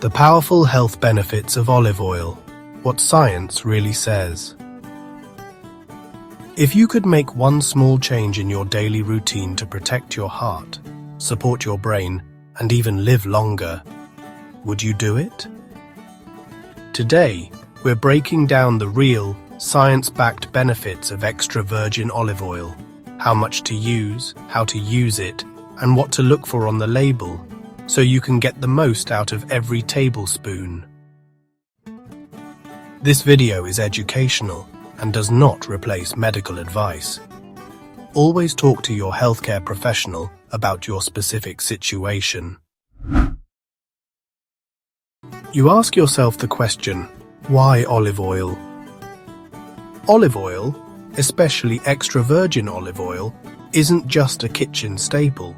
The powerful health benefits of olive oil. What science really says. If you could make one small change in your daily routine to protect your heart, support your brain, and even live longer, would you do it? Today, we're breaking down the real, science-backed benefits of extra virgin olive oil, how much to use, how to use it, and what to look for on the label, so you can get the most out of every tablespoon. This video is educational and does not replace medical advice. Always talk to your healthcare professional about your specific situation. You ask yourself the question, why olive oil? Olive oil, especially extra virgin olive oil, isn't just a kitchen staple.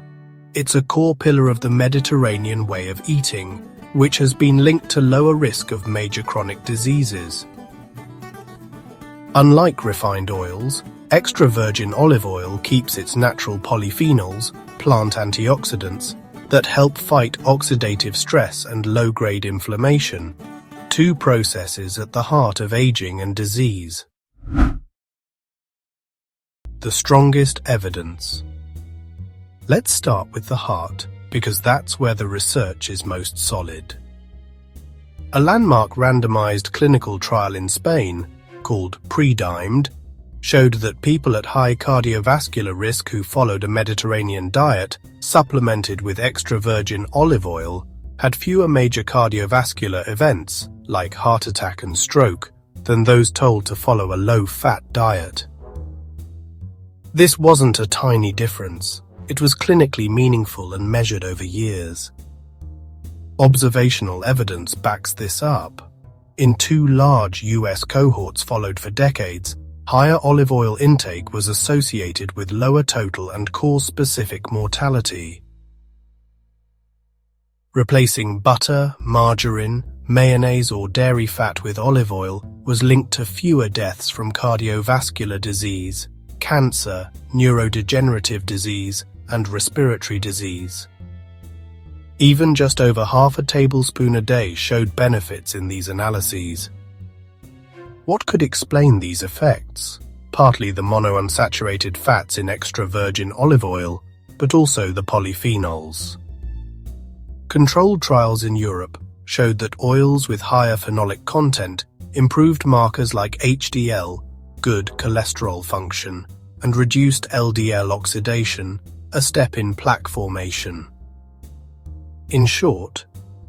It's a core pillar of the Mediterranean way of eating, which has been linked to lower risk of major chronic diseases. Unlike refined oils, extra virgin olive oil keeps its natural polyphenols, plant antioxidants, that help fight oxidative stress and low-grade inflammation, two processes at the heart of aging and disease. The strongest evidence. Let's start with the heart, because that's where the research is most solid. A landmark randomized clinical trial in Spain, called PREDIMED, showed that people at high cardiovascular risk who followed a Mediterranean diet, supplemented with extra virgin olive oil, had fewer major cardiovascular events, like heart attack and stroke, than those told to follow a low-fat diet. This wasn't a tiny difference. It was clinically meaningful and measured over years. Observational evidence backs this up. In two large US cohorts followed for decades, higher olive oil intake was associated with lower total and cause-specific mortality. Replacing butter, margarine, mayonnaise or dairy fat with olive oil was linked to fewer deaths from cardiovascular disease, cancer, neurodegenerative disease, and respiratory disease. Even just over half a tablespoon a day showed benefits in these analyses. What could explain these effects? Partly the monounsaturated fats in extra virgin olive oil, but also the polyphenols. Controlled trials in Europe showed that oils with higher phenolic content improved markers like HDL, good cholesterol function, and reduced LDL oxidation, a step in plaque formation. In short,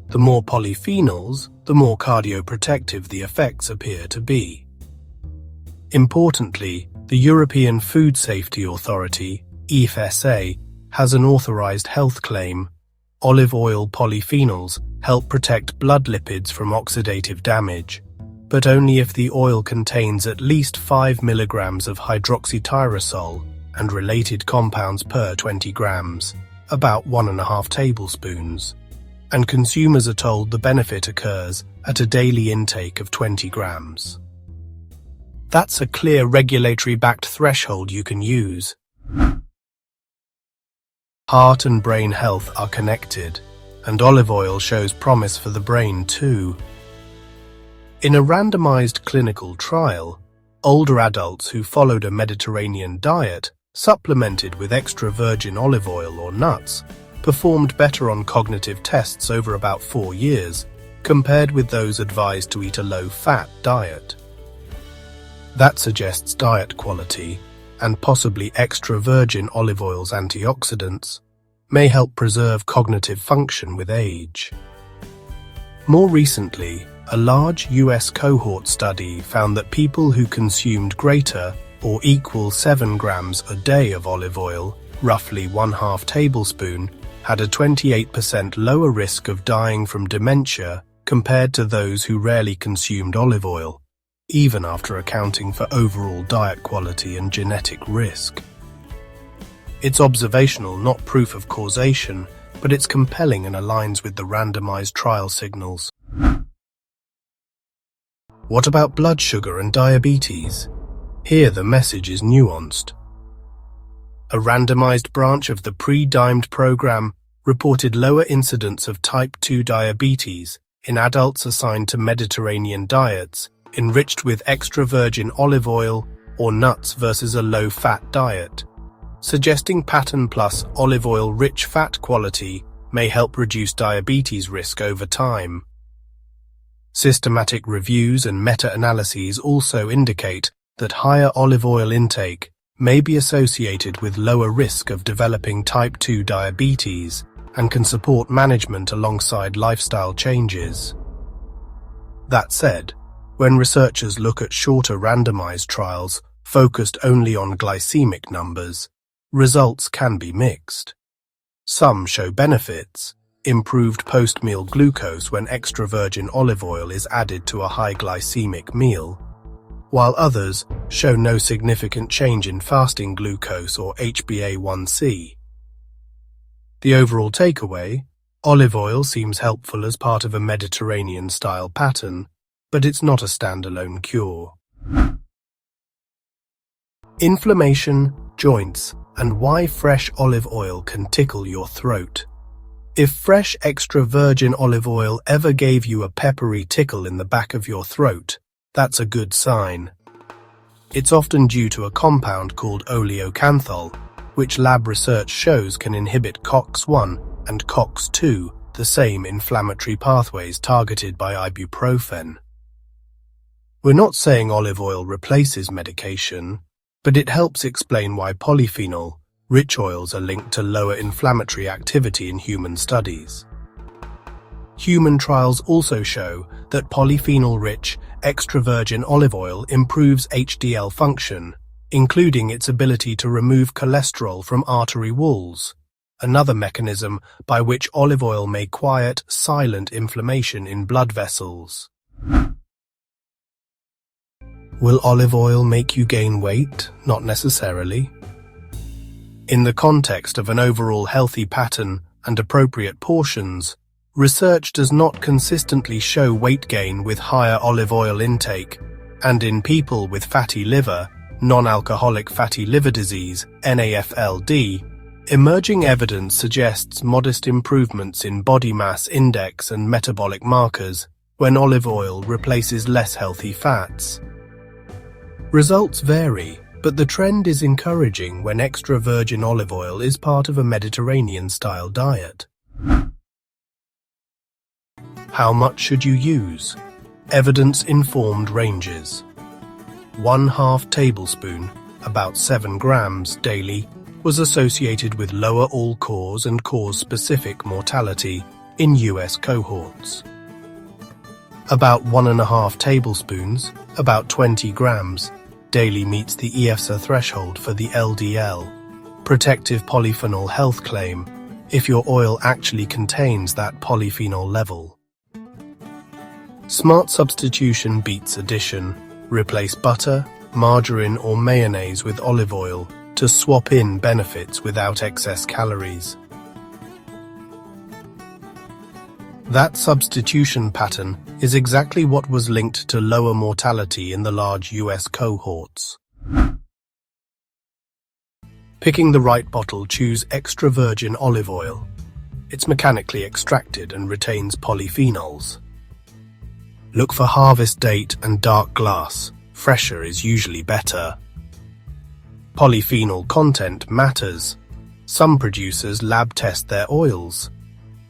the more polyphenols, the more cardioprotective the effects appear to be. Importantly, the European Food Safety Authority, EFSA, has an authorized health claim. Olive oil polyphenols help protect blood lipids from oxidative damage, but only if the oil contains at least 5 milligrams of hydroxytyrosol and related compounds per 20 grams, about 1.5 tablespoons, and consumers are told the benefit occurs at a daily intake of 20 grams. That's a clear regulatory-backed threshold you can use. Heart and brain health are connected, and olive oil shows promise for the brain too. In a randomized clinical trial, older adults who followed a Mediterranean diet, supplemented with extra virgin olive oil or nuts, performed better on cognitive tests over about 4 years, compared with those advised to eat a low-fat diet. That suggests diet quality, and possibly extra virgin olive oil's antioxidants, may help preserve cognitive function with age. More recently, a large US cohort study found that people who consumed greater or equal 7 grams a day of olive oil, roughly 1/2 tablespoon, had a 28% lower risk of dying from dementia compared to those who rarely consumed olive oil, even after accounting for overall diet quality and genetic risk. It's observational, not proof of causation, but it's compelling and aligns with the randomized trial signals. What about blood sugar and diabetes? Here the message is nuanced. A randomized branch of the PREDIMED program reported lower incidence of type 2 diabetes in adults assigned to Mediterranean diets, enriched with extra virgin olive oil or nuts versus a low-fat diet, suggesting pattern plus olive oil-rich fat quality may help reduce diabetes risk over time. Systematic reviews and meta-analyses also indicate that higher olive oil intake may be associated with lower risk of developing type 2 diabetes and can support management alongside lifestyle changes. That said, when researchers look at shorter randomized trials focused only on glycemic numbers, results can be mixed. Some show benefits, improved post-meal glucose when extra virgin olive oil is added to a high glycemic meal, while others show no significant change in fasting glucose or HbA1c. The overall takeaway: olive oil seems helpful as part of a Mediterranean-style pattern, but it's not a standalone cure. Inflammation, joints, and why fresh olive oil can tickle your throat. If fresh extra virgin olive oil ever gave you a peppery tickle in the back of your throat, that's a good sign. It's often due to a compound called oleocanthal, which lab research shows can inhibit COX-1 and COX-2, the same inflammatory pathways targeted by ibuprofen. We're not saying olive oil replaces medication, but it helps explain why polyphenol-rich oils are linked to lower inflammatory activity in human studies. Human trials also show that polyphenol-rich extra virgin olive oil improves HDL function, including its ability to remove cholesterol from artery walls, another mechanism by which olive oil may quiet silent inflammation in blood vessels. Will olive oil make you gain weight? Not necessarily. In the context of an overall healthy pattern and appropriate portions, research does not consistently show weight gain with higher olive oil intake, and in people with fatty liver, non-alcoholic fatty liver disease, NAFLD, emerging evidence suggests modest improvements in body mass index and metabolic markers when olive oil replaces less healthy fats. Results vary, but the trend is encouraging when extra virgin olive oil is part of a Mediterranean-style diet. How much should you use? Evidence-informed ranges. 1/2 tablespoon, about 7 grams daily, was associated with lower all-cause and cause-specific mortality in US cohorts. About 1.5 tablespoons, about 20 grams, daily meets the EFSA threshold for the LDL, protective polyphenol health claim, if your oil actually contains that polyphenol level. Smart substitution beats addition. Replace butter, margarine or mayonnaise with olive oil to swap in benefits without excess calories. That substitution pattern is exactly what was linked to lower mortality in the large US cohorts. Picking the right bottle, choose extra virgin olive oil. It's mechanically extracted and retains polyphenols. Look for harvest date and dark glass. Fresher is usually better. Polyphenol content matters. Some producers lab test their oils.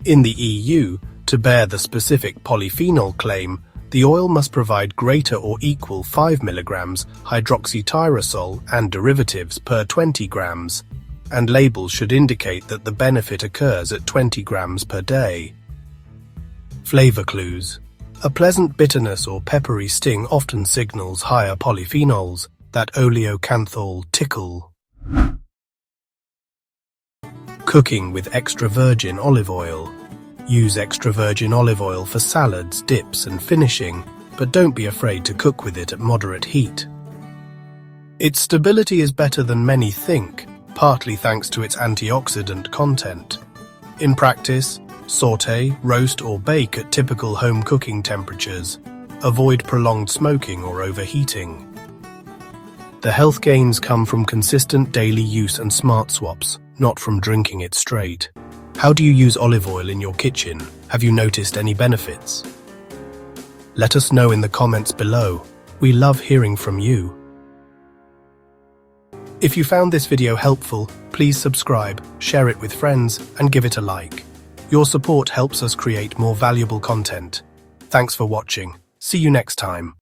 In the EU, to bear the specific polyphenol claim, the oil must provide greater or equal 5 mg hydroxytyrosol and derivatives per 20 grams, and labels should indicate that the benefit occurs at 20 grams per day. Flavor clues. A pleasant bitterness or peppery sting often signals higher polyphenols, that oleocanthal tickle. Cooking with extra virgin olive oil. Use extra virgin olive oil for salads, dips, and finishing, but don't be afraid to cook with it at moderate heat. Its stability is better than many think, partly thanks to its antioxidant content. In practice, saute, roast, or bake at typical home cooking temperatures. Avoid prolonged smoking or overheating. The health gains come from consistent daily use and smart swaps, not from drinking it straight. How do you use olive oil in your kitchen? Have you noticed any benefits? Let us know in the comments below. We love hearing from you. If you found this video helpful, please subscribe, share it with friends, and give it a like. Your support helps us create more valuable content. Thanks for watching. See you next time.